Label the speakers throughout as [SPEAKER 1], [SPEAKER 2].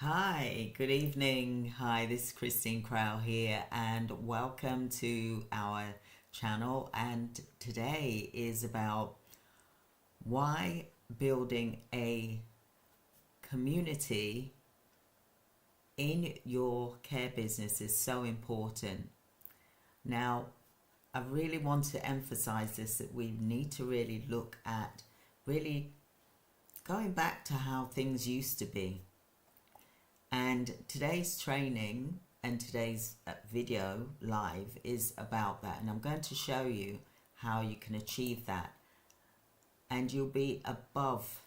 [SPEAKER 1] Hi, good evening. Hi, this is Christine Crow here, and welcome to our channel. And today is about why building a community in your care business is so important. Now, I really want to emphasize this, that we need to really look at really going back to how things used to be. And today's training and today's video live is about that. And I'm going to show you how you can achieve that. And you'll be above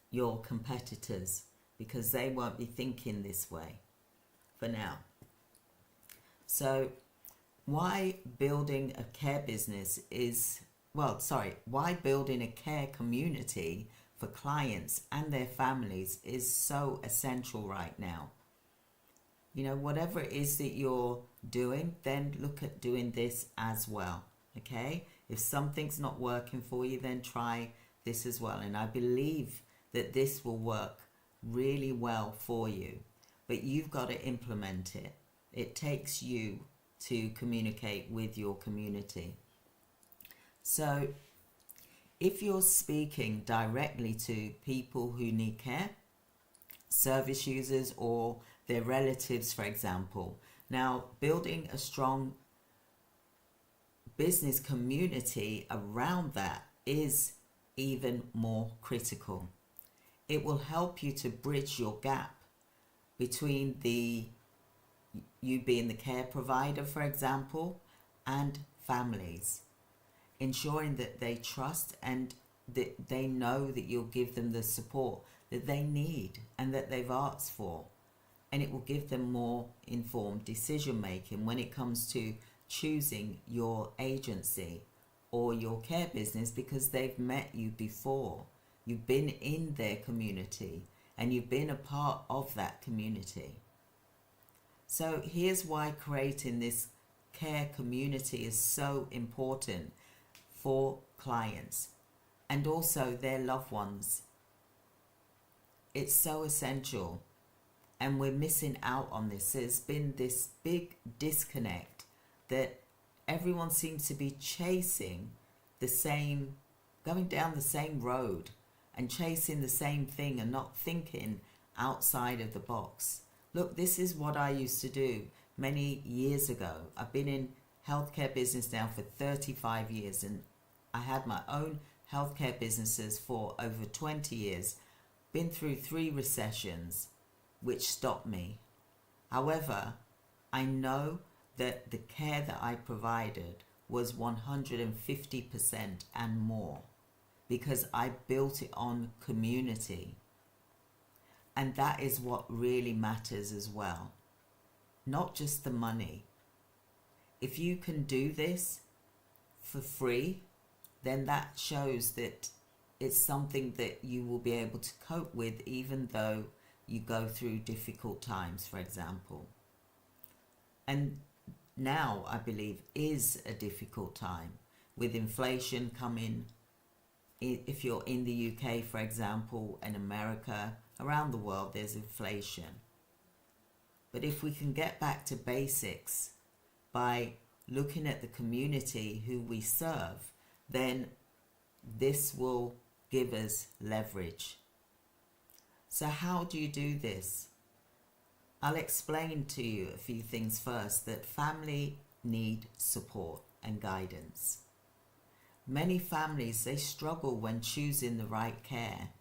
[SPEAKER 1] your competitors because they won't be thinking this way for now. So why building a care business is, why building a care community for clients and their families is so essential right now. You know, whatever it is that you're doing, then look at doing this as well, okay? If something's not working for you, then try this as well. And I believe that this will work really well for you, but you've got to implement it. It takes you to communicate with your community. So if you're speaking directly to people who need care, service users or their relatives, for example, now building a strong business community around that is even more critical. It will help you to bridge your gap between you being the care provider, for example, and families, ensuring that they trust and that they know that you'll give them the support that they need and that they've asked for. And it will give them more informed decision making when it comes to choosing your agency or your care business, because they've met you before. You've been in their community and you've been a part of that community. So here's why creating this care community is so important for clients and also their loved ones. It's so essential, and we're missing out on this. There's been this big disconnect that everyone seems to be chasing going down the same road and chasing the same thing and not thinking outside of the box. Look, this is what I used to do many years ago. I've been in healthcare business now for 35 years, and I had my own healthcare businesses for over 20 years. Been through 3 recessions, which stopped me. However, I know that the care that I provided was 150% and more, because I built it on community. And that is what really matters as well, not just the money. If you can do this for free, then that shows that it's something that you will be able to cope with, even though you go through difficult times, for example. And now, I believe, is a difficult time with inflation coming. If you're in the UK, for example, and America, around the world, there's inflation. But if we can get back to basics by looking at the community who we serve, then this will give us leverage. So how do you do this? I'll explain to you a few things first. That family need support and guidance. Many families, they struggle when choosing the right care,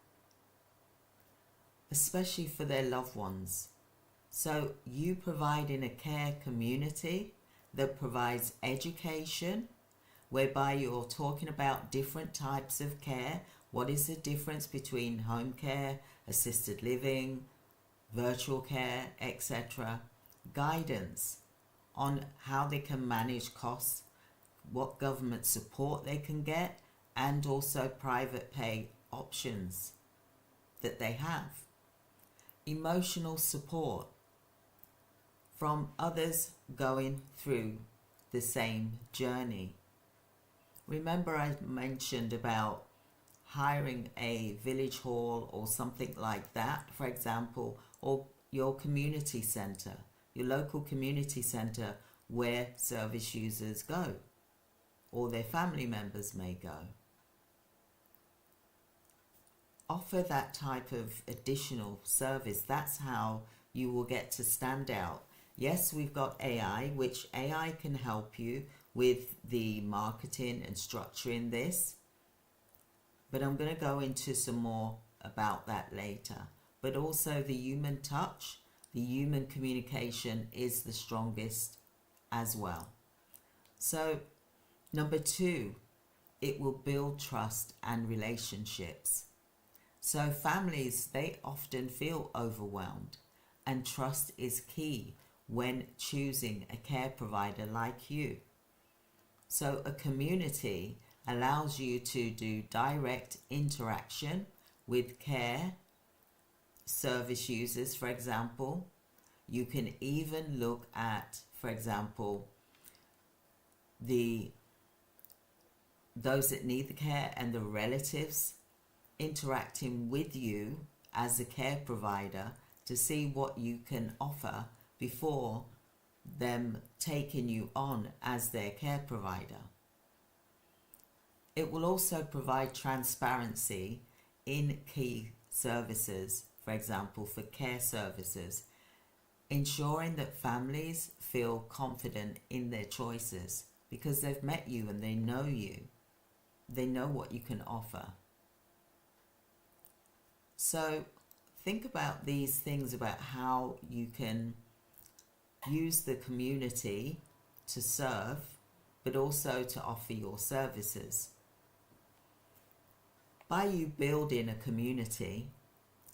[SPEAKER 1] especially for their loved ones. So you providing a care community that provides education, whereby you're talking about different types of care. What is the difference between home care, assisted living, virtual care, etc. Guidance on how they can manage costs, what government support they can get, and also private pay options that they have. Emotional support from others going through the same journey. Remember, I mentioned about hiring a village hall or something like that, for example, or your community centre, your local community centre where service users go or their family members may go. Offer that type of additional service. That's how you will get to stand out. Yes, we've got AI, which AI can help you with the marketing and structuring this, but I'm going to go into some more about that later. But also the human touch, the human communication is the strongest as well. So, number 2, it will build trust and relationships. So families, they often feel overwhelmed, and trust is key when choosing a care provider like you. So a community allows you to do direct interaction with care service users, for example. You can even look at, for example, those that need the care and the relatives interacting with you as a care provider to see what you can offer before them taking you on as their care provider. It will also provide transparency in key services, for example, for care services, ensuring that families feel confident in their choices because they've met you and they know you. They know what you can offer. So think about these things about how you can use the community to serve, but also to offer your services. By you building a community,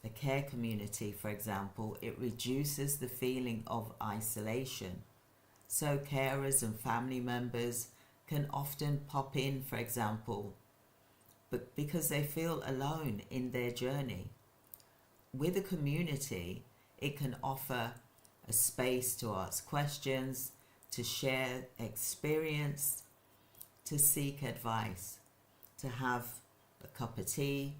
[SPEAKER 1] a care community, for example, it reduces the feeling of isolation. So carers and family members can often pop in, for example, but because they feel alone in their journey. With a community, it can offer a space to ask questions, to share experience, to seek advice, to have a cup of tea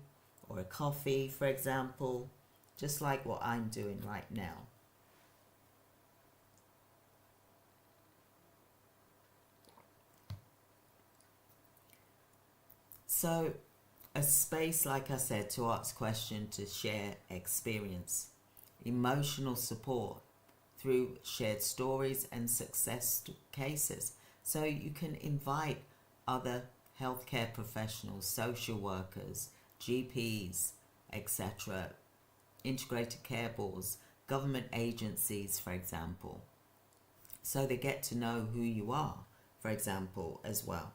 [SPEAKER 1] or a coffee, for example, just like what I'm doing right now. So, a space, like I said, to ask questions, to share experience, emotional support through shared stories and success cases. So you can invite other healthcare professionals, social workers, GPs, etc., integrated care boards, government agencies, for example. So they get to know who you are, for example, as well.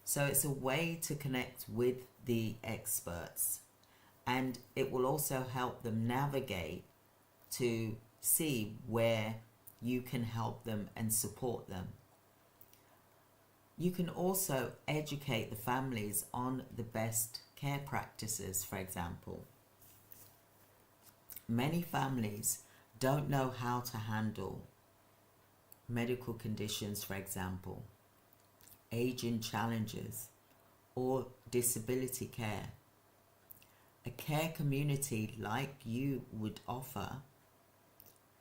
[SPEAKER 1] So it's a way to connect with the experts, and it will also help them navigate to see where you can help them and support them. You can also educate the families on the best care practices, for example. Many families don't know how to handle medical conditions, for example, aging challenges, or disability care. A care community like you would offer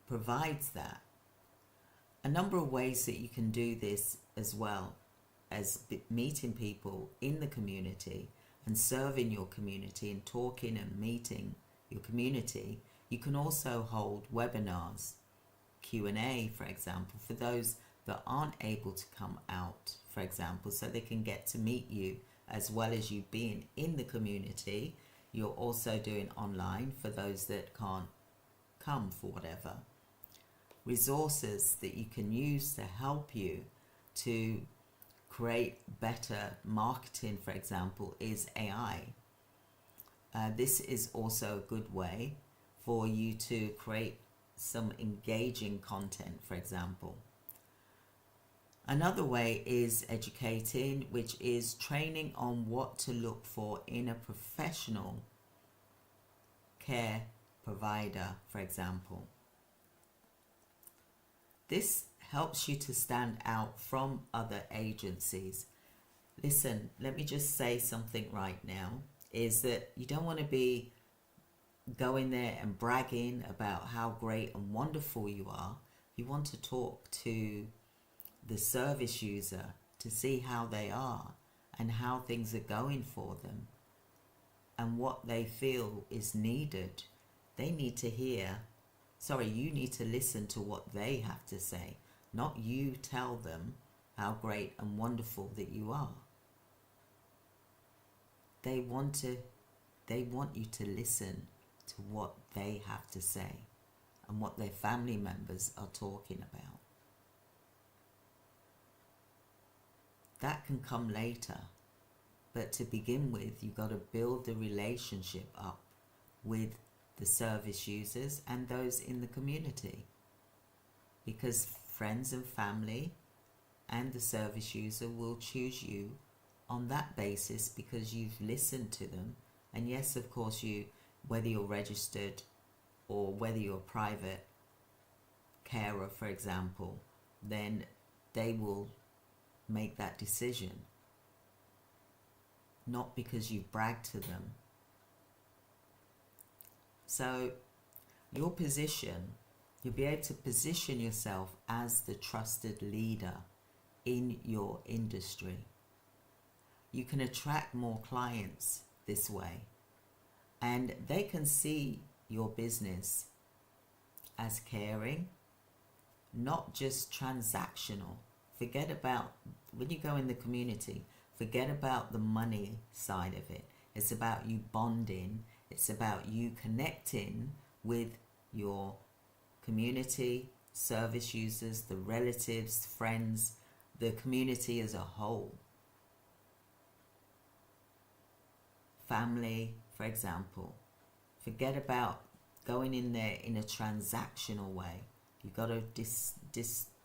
[SPEAKER 1] provides that. A number of ways that you can do this as well as meeting people in the community and serving your community and talking and meeting your community. You can also hold webinars, Q&A, for example, for those that aren't able to come out, for example, so they can get to meet you as well as you being in the community. You're also doing online for those that can't come for whatever. Resources that you can use to help you to create better marketing, for example, is AI. This is also a good way for you to create some engaging content, for example. Another way is educating, which is training on what to look for in a professional care provider, for example. This helps you to stand out from other agencies. Listen, let me just say something right now, is that you don't want to be going there and bragging about how great and wonderful you are. You want to talk to the service user to see how they are and how things are going for them and what they feel is needed. They need to hear, you need to listen to what they have to say, not you tell them how great and wonderful that you are. They want you to listen to what they have to say and what their family members are talking about. That can come later, but to begin with, you've got to build the relationship up with the service users and those in the community, because friends and family and the service user will choose you on that basis because you've listened to them. And yes, of course, whether you're registered or whether you're a private carer, for example, then they will make that decision, not because you've bragged to them. So your position, you'll be able to position yourself as the trusted leader in your industry. You can attract more clients this way, and they can see your business as caring, not just transactional. Forget about, when you go in the community, forget about the money side of it. It's about you bonding. It's about you connecting with your community, service users, the relatives, friends, the community as a whole. Family, for example. Forget about going in there in a transactional way. You've got to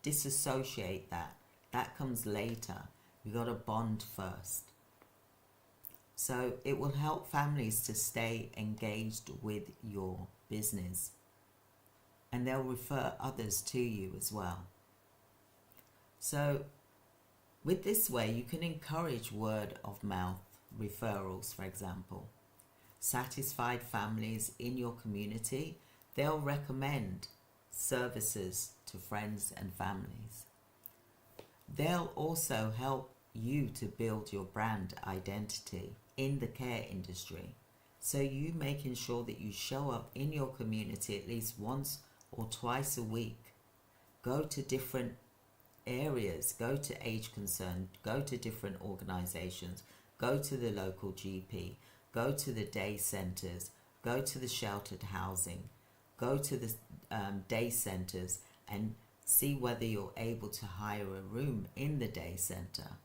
[SPEAKER 1] disassociate that. That comes later. You've got to bond first. So it will help families to stay engaged with your business, and they'll refer others to you as well. So with this way, you can encourage word of mouth referrals, for example. Satisfied families in your community, they'll recommend services to friends and families. They'll also help you to build your brand identity in the care industry. So you making sure that you show up in your community at least once or twice a week. Go to different areas, go to Age Concern, go to different organizations, go to the local GP, go to the day centers, go to the sheltered housing, go to the day centers and see whether you're able to hire a room in the day center,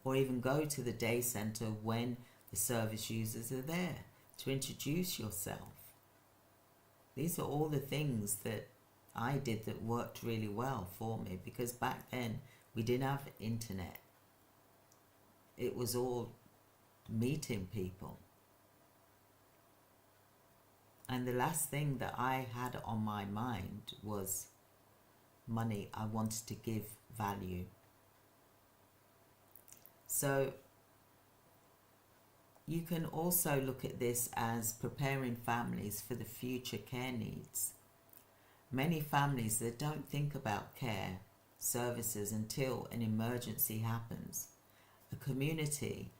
[SPEAKER 1] or even go to the day center when the service users are there to introduce yourself. These are all the things that I did that worked really well for me, because back then we didn't have internet. It was all meeting people. And the last thing that I had on my mind was money. I wanted to give value. So you can also look at this as preparing families for the future care needs. Many families that don't think about care services until an emergency happens. A community,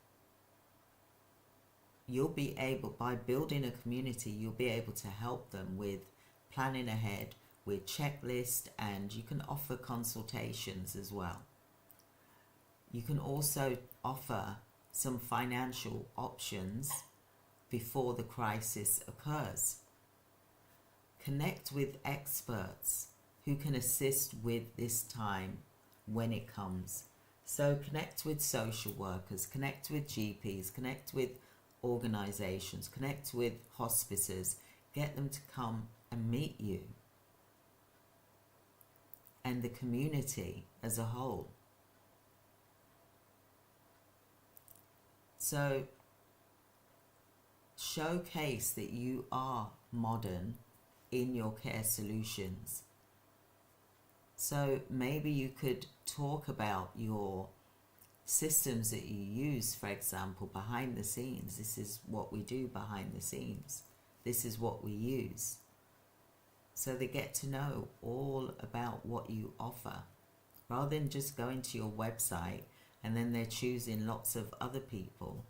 [SPEAKER 1] by building a community, you'll be able to help them with planning ahead, with checklists, and you can offer consultations as well. You can also offer some financial options before the crisis occurs. Connect with experts who can assist with this time when it comes. So connect with social workers, connect with GPs, connect with organizations, connect with hospices, get them to come and meet you and the community as a whole. So showcase that you are modern in your care solutions. So maybe you could talk about your systems that you use, for example, behind the scenes. This is what we do behind the scenes. this is what we use. So they get to know all about what you offer, rather than just going to your website and then they're choosing lots of other people.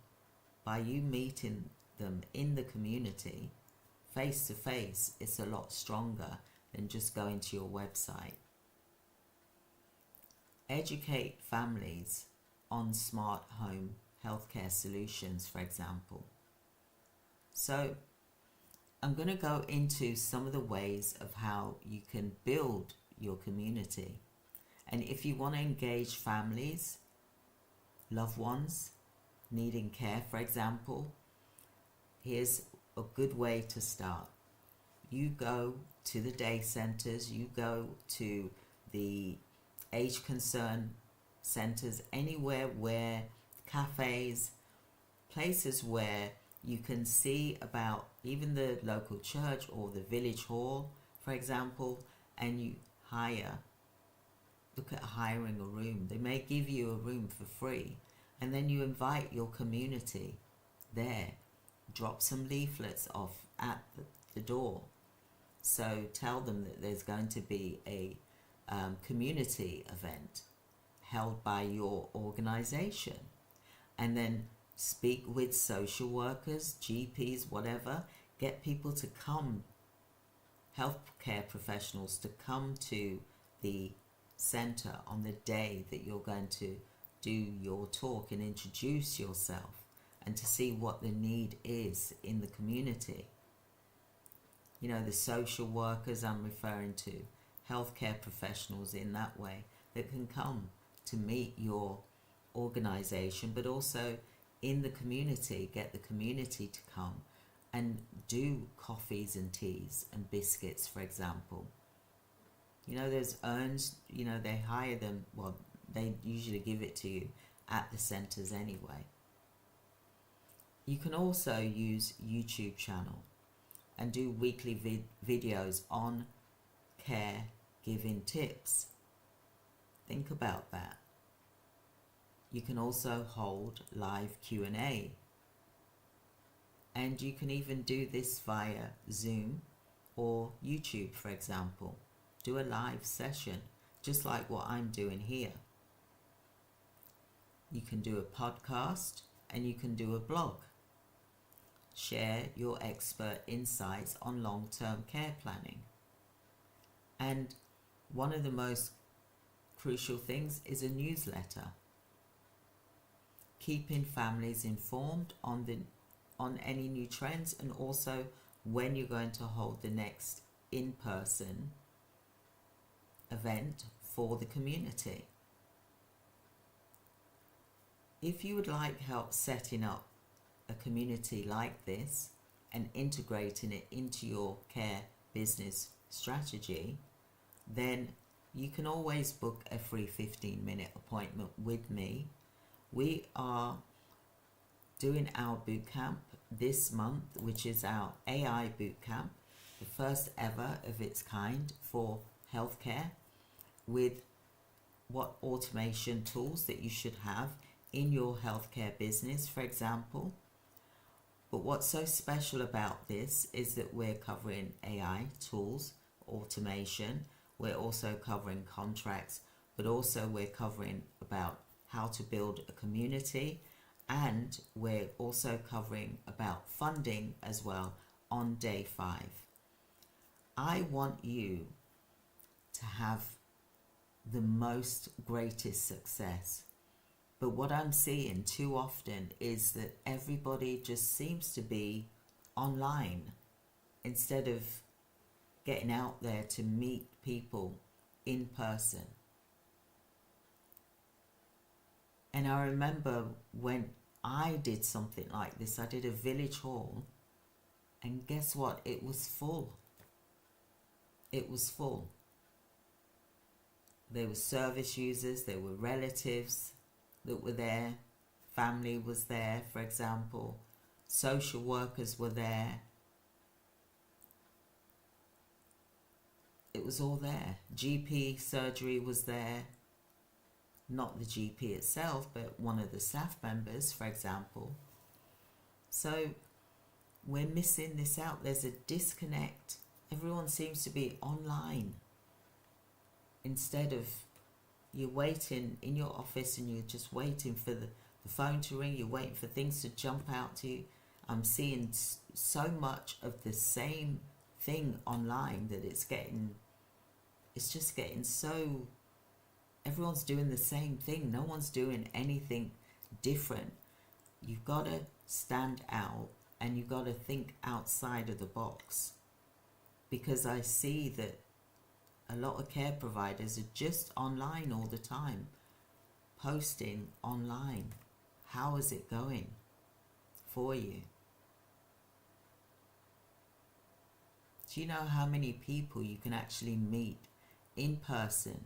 [SPEAKER 1] By you meeting them in the community, face to face, it's a lot stronger than just going to your website. Educate families on smart home healthcare solutions, for example. So I'm going to go into some of the ways of how you can build your community. And if you want to engage families, loved ones needing care, for example, here's a good way to start. You go to the day centers, you go to the age concern centers, anywhere where cafes, places where you can see about even the local church or the village hall, for example, and you look at hiring a room. They may give you a room for free, and then you invite your community there. Drop some leaflets off at the door. So tell them that there's going to be a community event held by your organization, and then speak with social workers, GPs, whatever. Get people to come, healthcare professionals to come to the center on the day that you're going to do your talk and introduce yourself, and to see what the need is in the community. You know, the social workers I'm referring to, healthcare professionals in that way that can come to meet your organization, but also in the community, get the community to come and do coffees and teas and biscuits, for example. You know, there's urns, you know, they hire them, well, they usually give it to you at the centers anyway. You can also use YouTube channel and do weekly videos on care giving tips. Think about that. You can also hold live Q&A, and you can even do this via Zoom or YouTube, for example. Do a live session just like what I'm doing here. You can do a podcast and you can do a blog. Share your expert insights on long-term care planning. And one of the most crucial things is a newsletter. Keeping families informed on any new trends, and also when you're going to hold the next in-person event for the community. If you would like help setting up a community like this and integrating it into your care business strategy, then you can always book a free 15-minute appointment with me. We are doing our boot camp this month, which is our AI boot camp, the first ever of its kind for healthcare, with what automation tools that you should have in your healthcare business, for example. But what's so special about this is that we're covering AI tools, automation, we're also covering contracts, but also we're covering about how to build a community, and we're also covering about funding as well on day 5. I want you to have the most greatest success. But what I'm seeing too often is that everybody just seems to be online instead of getting out there to meet people in person. And I remember when I did something like this, I did a village hall, and guess what? It was full. It was full. There were service users, there were relatives that were there, family was there, for example, social workers were there. It was all there. GP surgery was there. Not the GP itself, but one of the staff members, for example. So we're missing this out. There's a disconnect. Everyone seems to be online instead of you're waiting in your office and you're just waiting for the phone to ring. You're waiting for things to jump out to you. I'm seeing so much of the same thing online that it's just getting so, everyone's doing the same thing. No one's doing anything different. You've got to stand out and you've got to think outside of the box, because I see that a lot of care providers are just online all the time, posting online. How is it going for you? Do you know how many people you can actually meet in person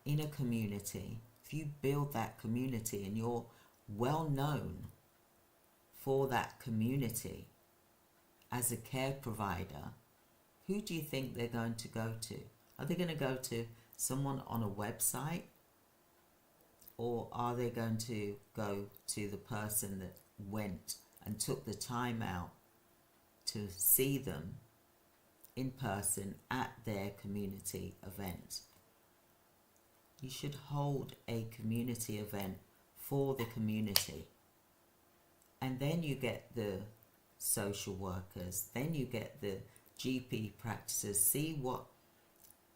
[SPEAKER 1] in a community? If you build that community and you're well known for that community as a care provider, who do you think they're going to go to? Are they going to go to someone on a website? Or are they going to go to the person that went and took the time out to see them in person at their community event? You should hold a community event for the community. And then you get the social workers, then you get the GP practices. See what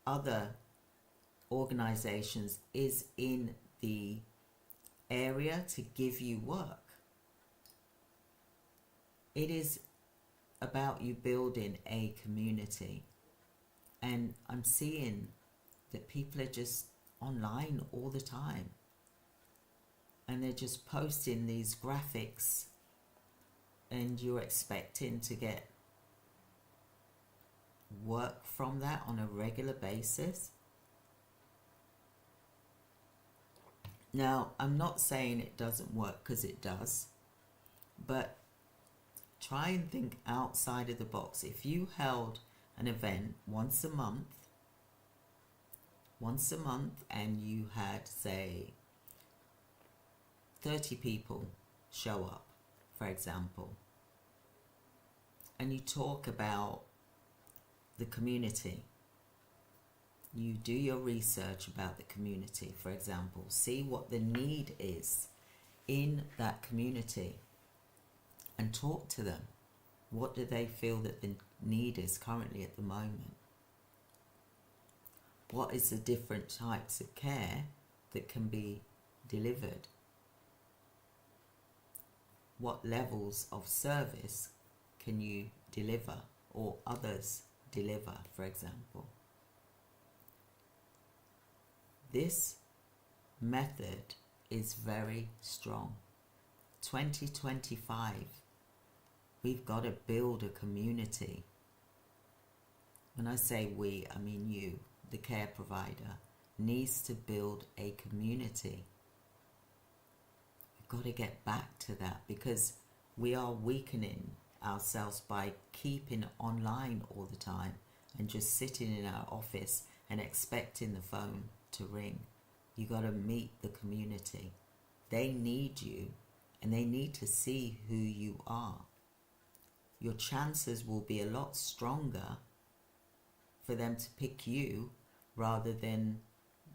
[SPEAKER 1] other organizations is in the area to give you work. It is about you building a community. And I'm seeing that people are just online all the time. And they're just posting these graphics and you're expecting to get work from that on a regular basis. Now, I'm not saying it doesn't work, because it does, but try and think outside of the box. If you held an event once a month, and you had, say, 30 people show up, for example, and you talk about the community, you do your research about the community, for example, see what the need is in that community and talk to them. What do they feel that the need is currently at the moment? What is the different types of care that can be delivered? What levels of service can you deliver or others deliver, for example? This method is very strong. 2025, we've got to build a community. When I say we, I mean you, the care provider, needs to build a community. We've got to get back to that, because we are weakening ourselves by keeping online all the time and just sitting in our office and expecting the phone to ring. You got to meet the community. They need you and they need to see who you are. Your chances will be a lot stronger for them to pick you rather than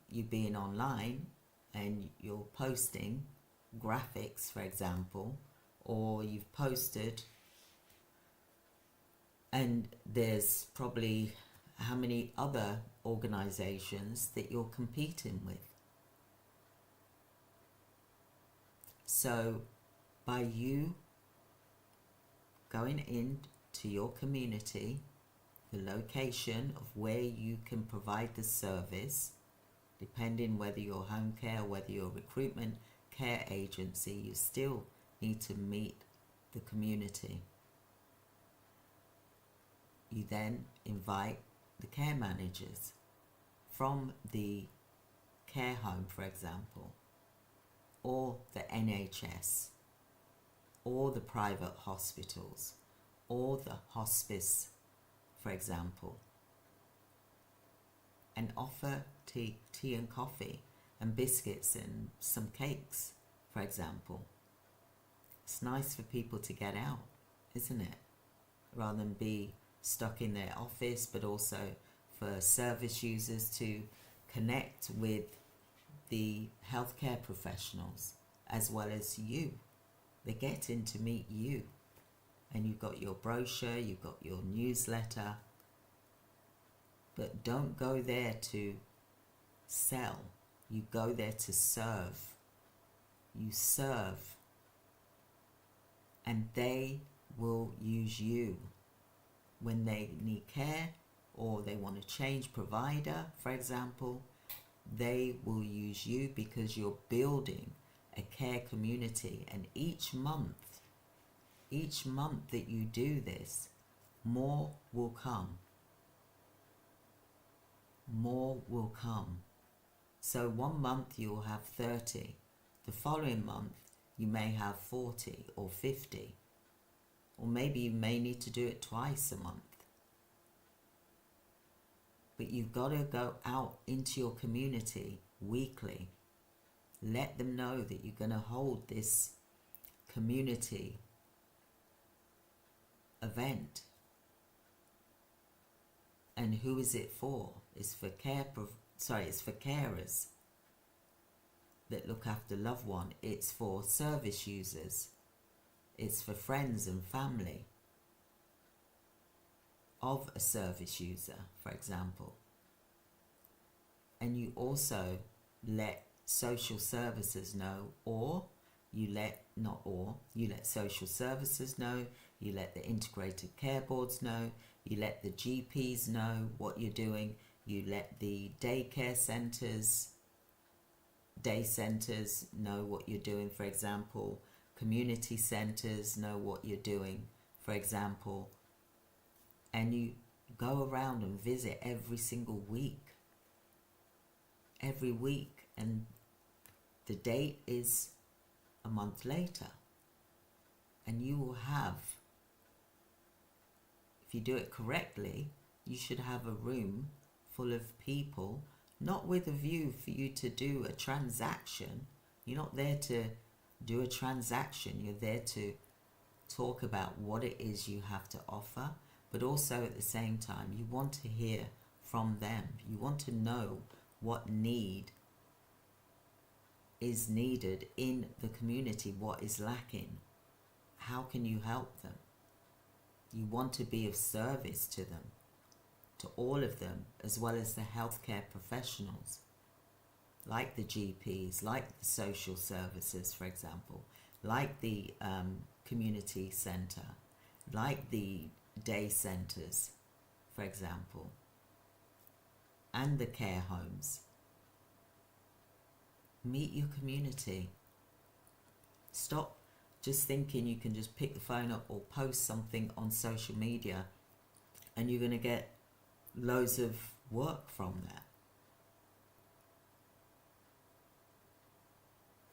[SPEAKER 1] you being online and you're posting graphics, for example, or you've posted and there's probably how many other organizations that you're competing with. So by you going into your community, the location of where you can provide the service, depending whether you're home care, whether you're a recruitment care agency, you still need to meet the community. You then invite the care managers from the care home, for example, or the NHS, or the private hospitals, or the hospice, for example, and offer tea and coffee and biscuits and some cakes, for example. It's nice for people to get out. isn't it? Rather than be stuck in their office, but also for service users to connect with the healthcare professionals as well as you. They're getting to meet you. And you've got your brochure, you've got your newsletter. But don't go there to sell. You go there to serve. You serve. And they will use you when they need care or they want to change provider, for example. They will use you because you're building a care community. And each month that you do this, more will come. More will come. So one month you'll have 30. The following month you may have 40 or 50. Or maybe you may need to do it twice a month. But you've got to go out into your community weekly. Let them know that you're going to hold this community event. And who is it for? It's for it's for carers that look after loved one. It's for service users. It's for friends and family of a service user, for example. And you also let social services know, you let social services know, you let the integrated care boards know, you let the GPs know what you're doing, you let the daycare centres, day centres know what you're doing, for example. Community centres know what you're doing, for example. And you go around and visit every single week. Every week. And the date is a month later. And you will have, if you do it correctly, you should have a room full of people, not with a view for you to do a transaction. You're not there to do a transaction. You're there to talk about what it is you have to offer, but also at the same time, you want to hear from them. You want to know what need is needed in the community, what is lacking. How can you help them? You want to be of service to them, to all of them, as well as the healthcare professionals, like the GPs, like the social services, for example, like the community centre, like the day centres, for example, and the care homes. Meet your community. Stop just thinking you can just pick the phone up or post something on social media and you're going to get loads of work from that.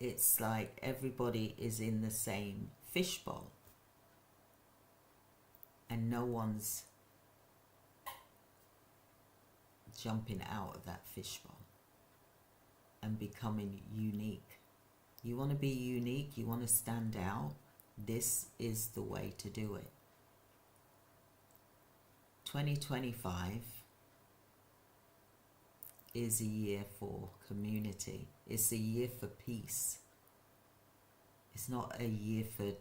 [SPEAKER 1] It's like everybody is in the same fishbowl and no one's jumping out of that fishbowl and becoming unique. You want to be unique, you want to stand out, this is the way to do it. 2025 is a year for community. It's a year for peace. It's not a year for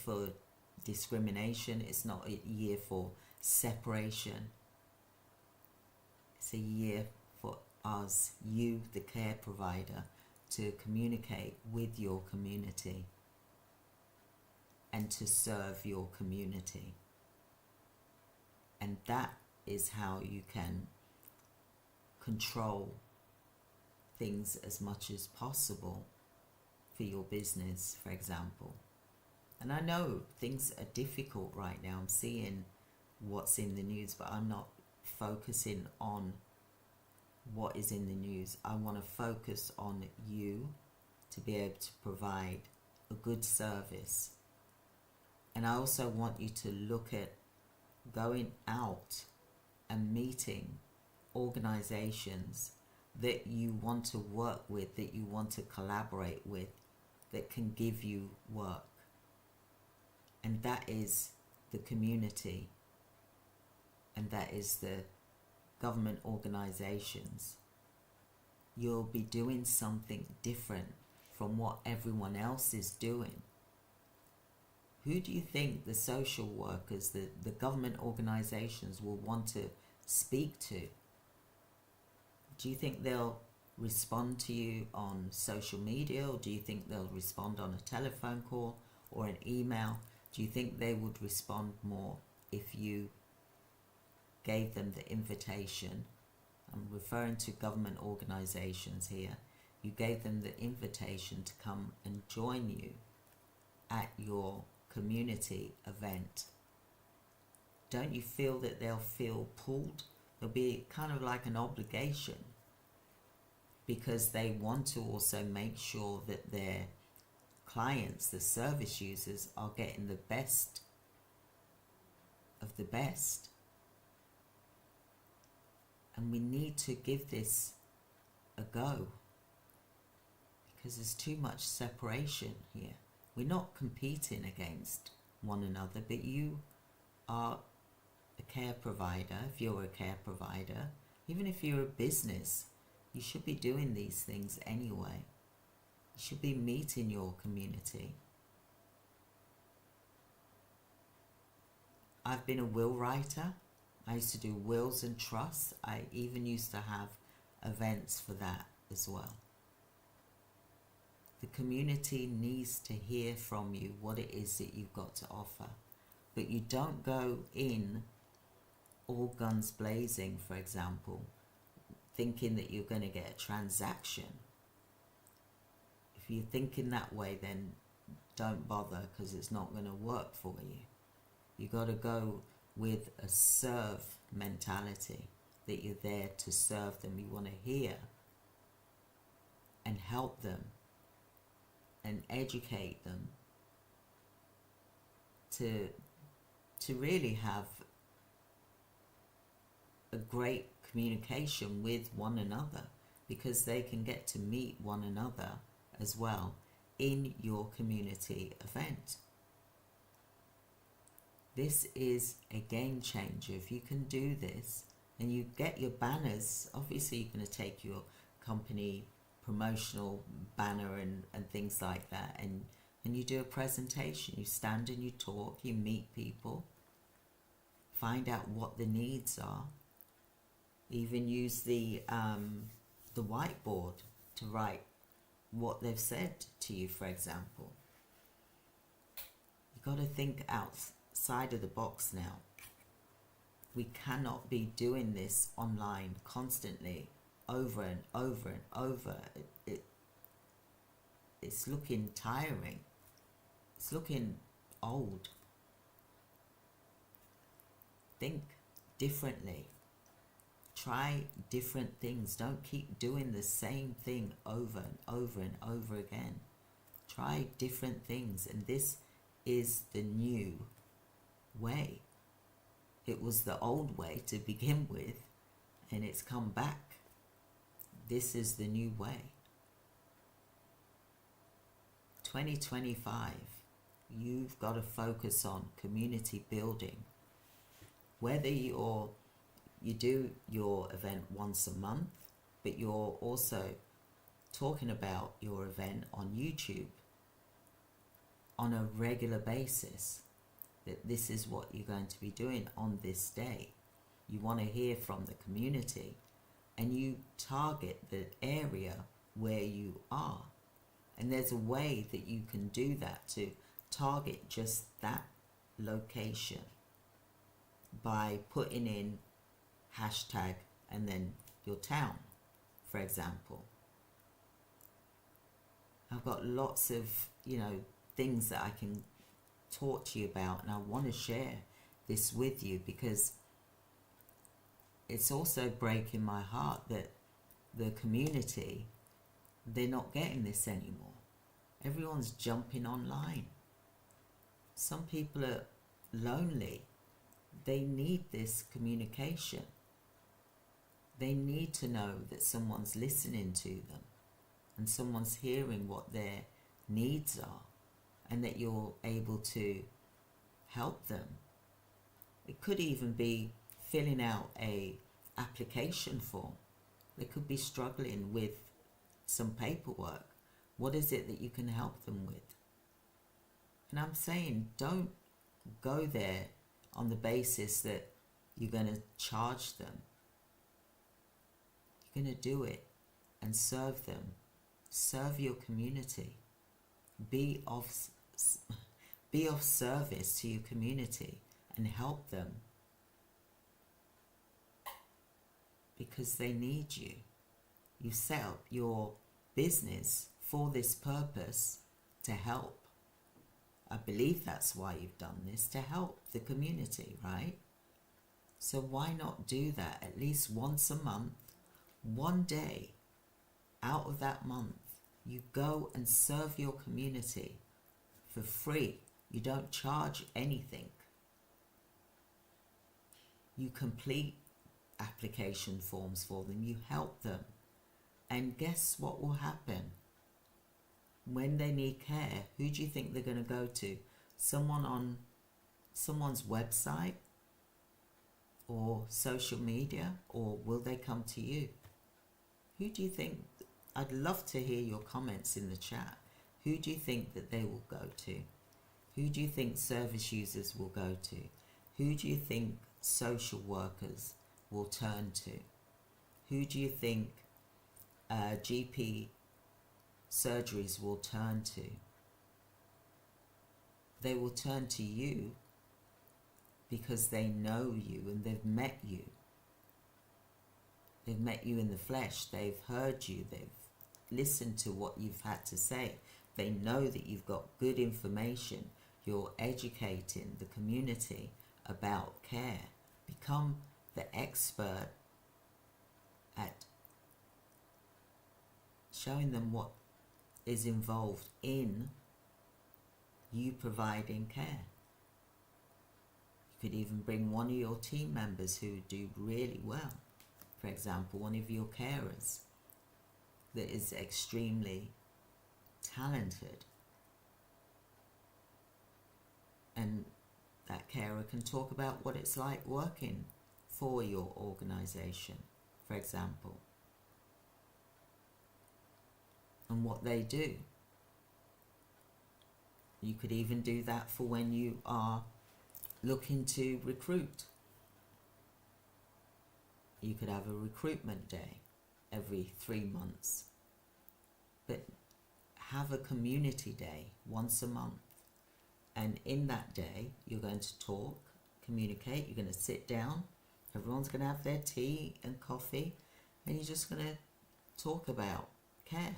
[SPEAKER 1] for discrimination. It's not a year for separation. It's a year for us, you, the care provider, to communicate with your community and to serve your community. And that is how you can control things as much as possible for your business, for example. And I know things are difficult right now. I'm seeing what's in the news, but I'm not focusing on what is in the news. I want to focus on you to be able to provide a good service. And I also want you to look at going out and meeting organizations that you want to work with, that you want to collaborate with, that can give you work. and that is the community, and that is the government organizations. You'll be doing something different from what everyone else is doing. Who do you think the social workers, the government organizations will want to speak to? Do you think they'll respond to you on social media, or do you think they'll respond on a telephone call or an email? Do you think they would respond more if you gave them the invitation? I'm referring to government organizations here. You gave them the invitation to come and join you at your community event. Don't you feel that they'll feel pulled? There'll be kind of like an obligation, because they want to also make sure that their clients, the service users, are getting the best of the best. And we need to give this a go, because there's too much separation here. We're not competing against one another, but you are a care provider. If you're a care provider, even if you're a business, you should be doing these things anyway. You should be meeting your community. I've been a will writer. I used to do wills and trusts. I even used to have events for that as well. The community needs to hear from you what it is that you've got to offer. But you don't go in all guns blazing, for example, thinking that you're going to get a transaction. If you're thinking that way, then don't bother, because it's not going to work for you. You got to go with a serve mentality, that you're there to serve them. You want to hear and help them and educate them to really have a great communication with one another, because they can get to meet one another as well in your community event. This is a game changer. If you can do this and you get your banners, obviously you're going to take your company promotional banner and things like that, and you do a presentation. You stand and you talk, you meet people, find out what the needs are. Even use the whiteboard to write what they've said to you, for example. You've got to think outside of the box now. We cannot be doing this online constantly, over and over and over. It's looking tiring. It's looking old. Think differently. Try different things. Don't keep doing the same thing over and over and over again. Try different things, and this is the new way. It was the old way to begin with, and it's come back. This is the new way. 2025, you've got to focus on community building. Whether you do your event once a month, but you're also talking about your event on YouTube on a regular basis, that this is what you're going to be doing on this day. You want to hear from the community, and you target the area where you are. And there's a way that you can do that, to target just that location by putting in hashtag and then your town, for example. I've got lots of things that I can talk to you about, and I want to share this with you, because it's also breaking my heart that the community, they're not getting this anymore. Everyone's jumping online. Some people are lonely. They need this communication. They need to know that someone's listening to them and someone's hearing what their needs are, and that you're able to help them. It could even be filling out a application form. They could be struggling with some paperwork. What is it that you can help them with? And I'm saying, don't go there on the basis that you're going to charge them. You're going to do it and serve them. Serve your community. Be of service to your community and help them, because they need you. You set up your business for this purpose, to help. I believe that's why you've done this, to help the community, right? So why not do that at least once a month, one day out of that month? You go and serve your community for free. You don't charge anything. You complete application forms for them. You help them. And guess what will happen? When they need care, who do you think they're going to go to? Someone on someone's website or social media? Or will they come to you? Who do you think? I'd love to hear your comments in the chat. Who do you think that they will go to? Who do you think service users will go to? Who do you think social workers will turn to? Who do you think GP surgeries will turn to? They will turn to you because they know you and they've met you. They've met you in the flesh. They've heard you. They've listened to what you've had to say. They know that you've got good information. You're educating the community about care. Become the expert at showing them what is involved in you providing care. You could even bring one of your team members who do really well. For example, one of your carers that is extremely talented, and that carer can talk about what it's like working for your organization, for example, and what they do. You could even do that for when you are looking to recruit. You could have a recruitment day every 3 months, but have a community day once a month. And in that day, you're going to talk, communicate, you're going to sit down, everyone's going to have their tea and coffee, and you're just going to talk about care.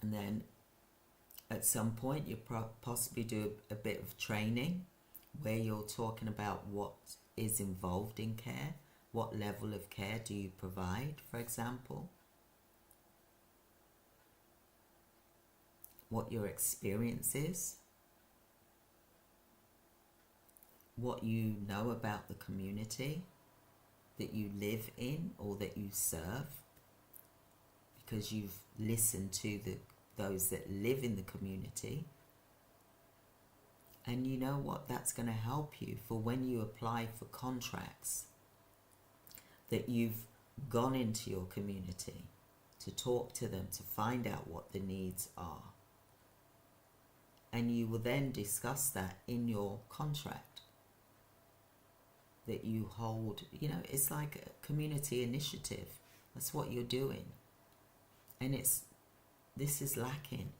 [SPEAKER 1] And then at some point, you possibly do a bit of training where you're talking about what is involved in care. What level of care do you provide, for example? What your experience is. What you know about the community that you live in or that you serve. Because you've listened to those that live in the community. And you know what? That's going to help you for when you apply for contracts, that you've gone into your community to talk to them, to find out what the needs are. And you will then discuss that in your contract that you hold. You know, it's like a community initiative. That's what you're doing. And this is lacking.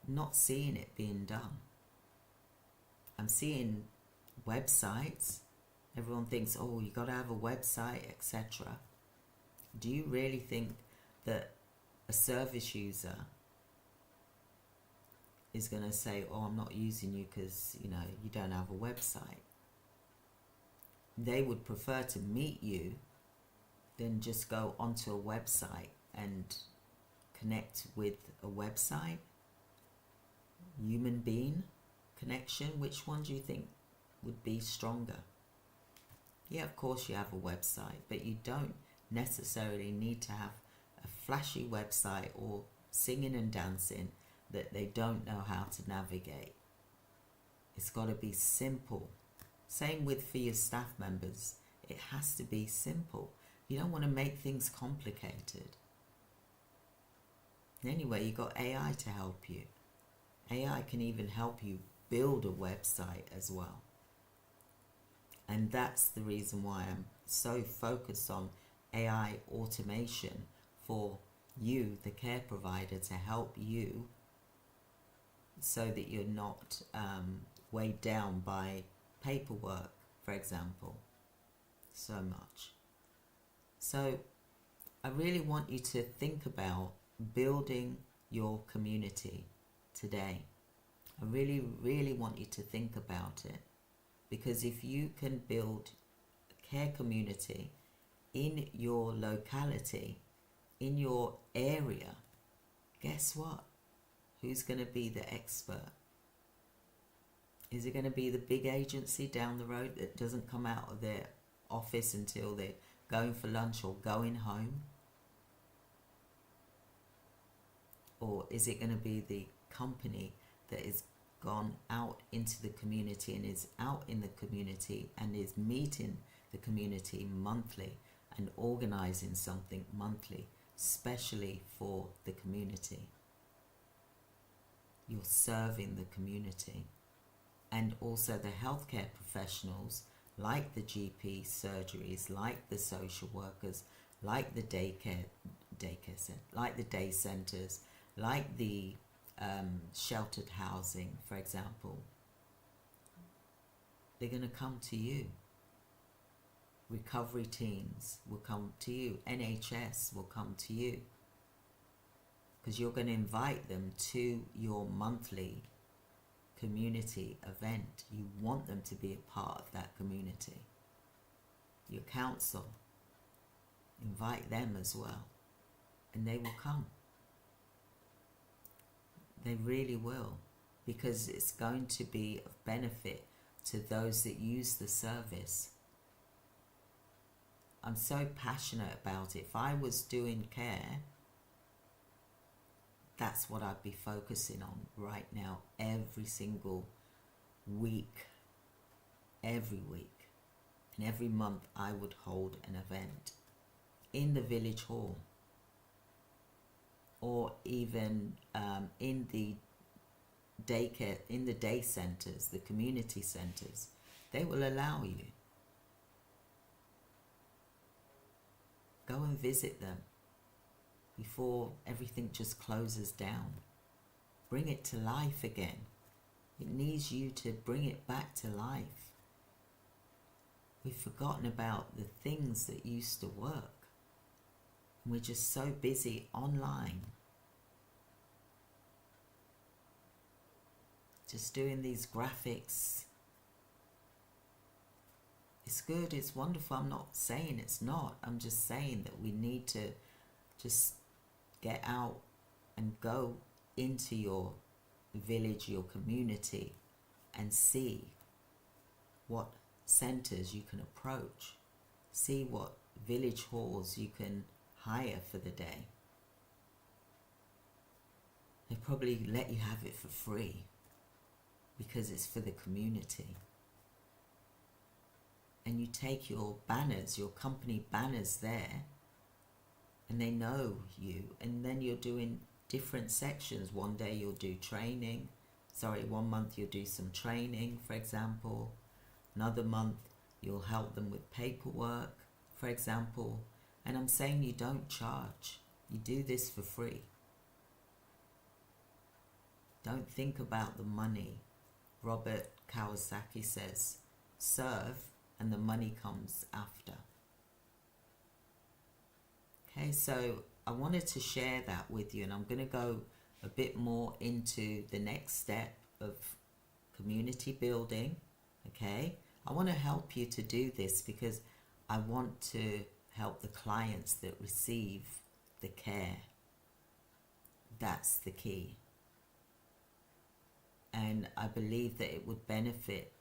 [SPEAKER 1] Not seeing it being done. I'm seeing websites. Everyone thinks, oh, you got to have a website, etc. Do you really think that a service user is going to say, oh, I'm not using you because, you know, you don't have a website? They would prefer to meet you than just go onto a website and connect with a website. Human being connection, which one do you think would be stronger? Yeah, of course you have a website, but you don't necessarily need to have a flashy website or singing and dancing that they don't know how to navigate. It's got to be simple. Same with for your staff members. It has to be simple. You don't want to make things complicated. Anyway, you got AI to help you. AI can even help you build a website as well. And that's the reason why I'm so focused on AI automation for you, the care provider, to help you so that you're not weighed down by paperwork, for example, so much. So I really want you to think about building your community today. I really, really want you to think about it, because if you can build a care community in your locality, in your area, guess what? Who's going to be the expert? Is it going to be the big agency down the road that doesn't come out of their office until they're going for lunch or going home? Or is it going to be the company that is gone out into the community and is out in the community and is meeting the community monthly and organizing something monthly, especially for the community? You're serving the community. And also the healthcare professionals, like the GP surgeries, like the social workers, like the daycare center, like the day centers, like the sheltered housing, for example. They're going to come to you. Recovery teams will come to you. NHS will come to you, because you're going to invite them to your monthly community event. You want them to be a part of that community. Your council, invite them as well, and they will come. They really will, because it's going to be of benefit to those that use the service. I'm so passionate about it. If I was doing care, that's what I'd be focusing on right now, every single week, every week. And every month I would hold an event in the village hall, or even in the daycare, in the day centers, the community centers. They will allow you. Go and visit them before everything just closes down. Bring it to life again. It needs you to bring it back to life. We've forgotten about the things that used to work. And we're just so busy online, just doing these graphics. It's good, it's wonderful. I'm not saying it's not. I'm just saying that we need to just get out and go into your village, your community, and see what centers you can approach. See what village halls you can hire for the day. They probably let you have it for free because it's for the community. And you take your banners, your company banners there, and they know you, and then you're doing different sections. One day you'll do training. 1 month you'll do some training, for example. Another month you'll help them with paperwork, for example. And I'm saying you don't charge. You do this for free. Don't think about the money. Robert Kiyosaki says, serve and the money comes after. Okay, so I wanted to share that with you, and I'm going to go a bit more into the next step of community building. Okay, I want to help you to do this because I want to help the clients that receive the care. That's the key. And I believe that it would benefit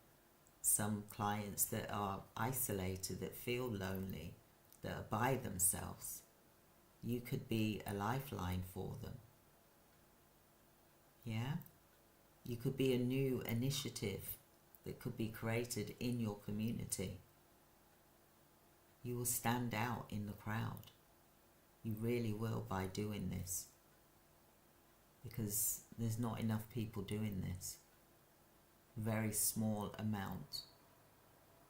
[SPEAKER 1] some clients that are isolated, that feel lonely, that are by themselves. You could be a lifeline for them. Yeah, you could be a new initiative that could be created in your community. You will stand out in the crowd. You really will, by doing this, because there's not enough people doing this. Very small amount,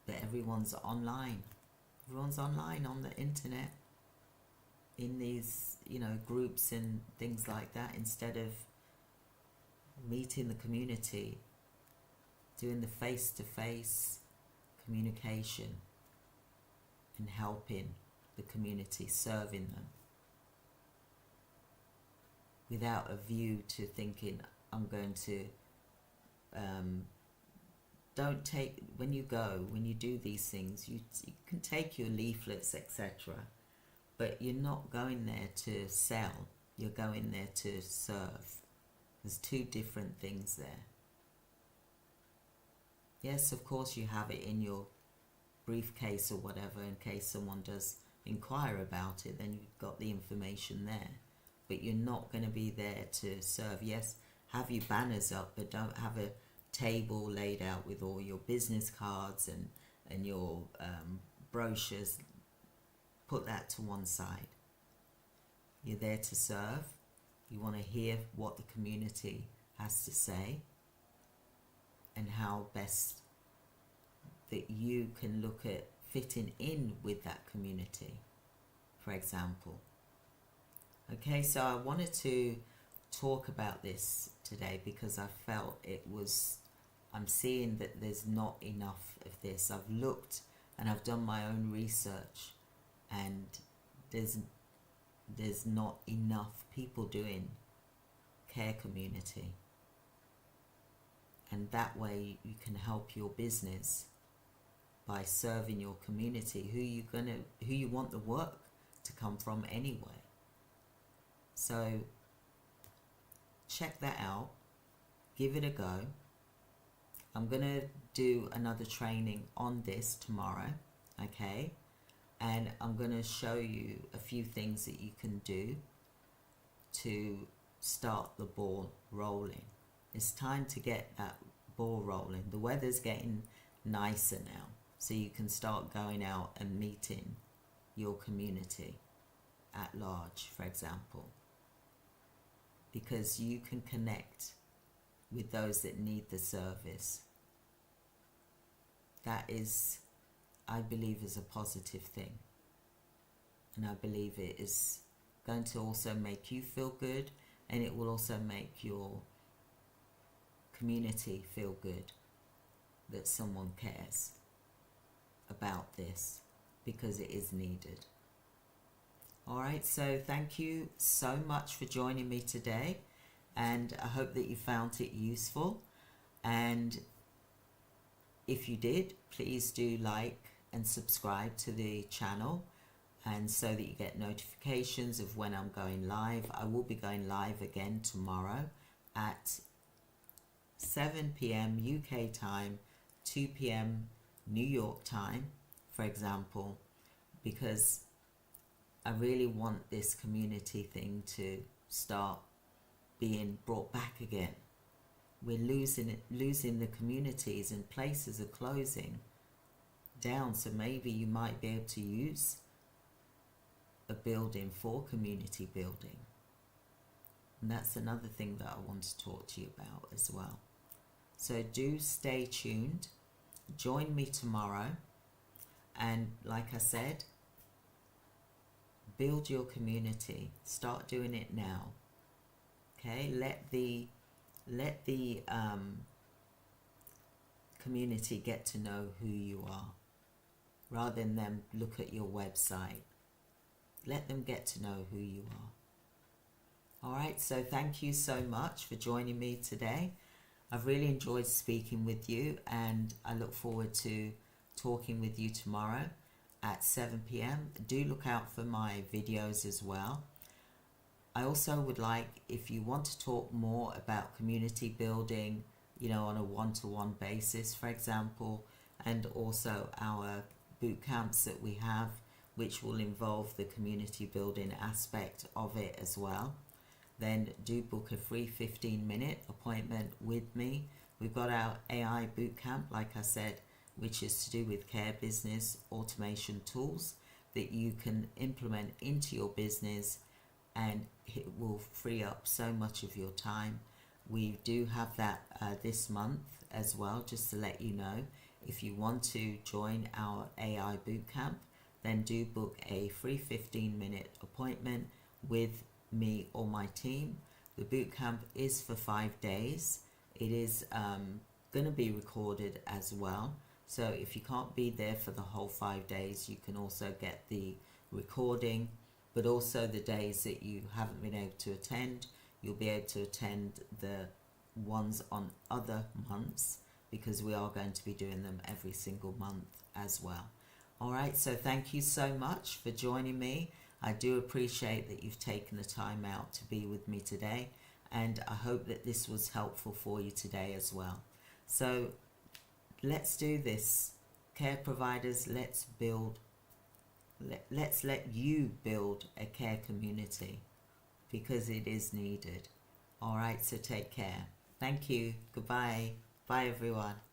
[SPEAKER 1] but everyone's online. Everyone's online on the internet, in these, groups and things like that, instead of meeting the community, doing the face-to-face communication and helping the community, serving them, without a view to thinking, I'm going to, don't take, when you do these things, you can take your leaflets, etc., but you're not going there to sell, you're going there to serve. There's two different things there. Yes, of course you have it in your briefcase or whatever in case someone does inquire about it, then you've got the information there. But you're not going to be there to serve. Yes, have your banners up, but don't have a table laid out with all your business cards and your brochures. Put that to one side. You're there to serve. You want to hear what the community has to say and how best that you can look at fitting in with that community, for example. Okay, so I wanted to talk about this today because I felt I'm seeing that there's not enough of this. I've looked and I've done my own research, and there's not enough people doing care community. And that way you can help your business by serving your community, who you want the work to come from anyway. So check that out, give it a go. I'm gonna do another training on this tomorrow, okay? And I'm gonna show you a few things that you can do to start the ball rolling. It's time to get that ball rolling. The weather's getting nicer now, so you can start going out and meeting your community at large, for example, because you can connect with those that need the service. That is, I believe, is a positive thing, and I believe it is going to also make you feel good, and it will also make your community feel good that someone cares about this, because it is needed. Alright, so thank you so much for joining me today, and I hope that you found it useful. And if you did, please do like and subscribe to the channel, and so that you get notifications of when I'm going live. I will be going live again tomorrow at 7 p.m. UK time, 2 p.m. New York time, for example, because I really want this community thing to start being brought back again. We're losing the communities, and places are closing down, so maybe you might be able to use a building for community building. And that's another thing that I want to talk to you about as well. So do stay tuned. Join me tomorrow. And like I said, build your community. Start doing it now. Okay? Let the community get to know who you are, rather than them look at your website. Let them get to know who you are. Alright, so thank you so much for joining me today. I've really enjoyed speaking with you, and I look forward to talking with you tomorrow at 7 p.m. Do look out for my videos as well. I also would like, if you want to talk more about community building, on a one-to-one basis, for example, and also our boot camps that we have, which will involve the community building aspect of it as well. then do book a free 15-minute appointment with me. We've got our AI bootcamp, like I said, which is to do with care business automation tools that you can implement into your business, and it will free up so much of your time. We do have that this month as well, just to let you know. If you want to join our AI bootcamp, then do book a free 15-minute appointment with me or my team. The bootcamp is for 5 days. It is going to be recorded as well. So if you can't be there for the whole 5 days, you can also get the recording, but also the days that you haven't been able to attend, you'll be able to attend the ones on other months, because we are going to be doing them every single month as well. All right, so thank you so much for joining me. I do appreciate that you've taken the time out to be with me today, and I hope that this was helpful for you today as well. So let's do this. Care providers, let's let you build a care community, because it is needed. All right, so take care. Thank you. Goodbye. Bye, everyone.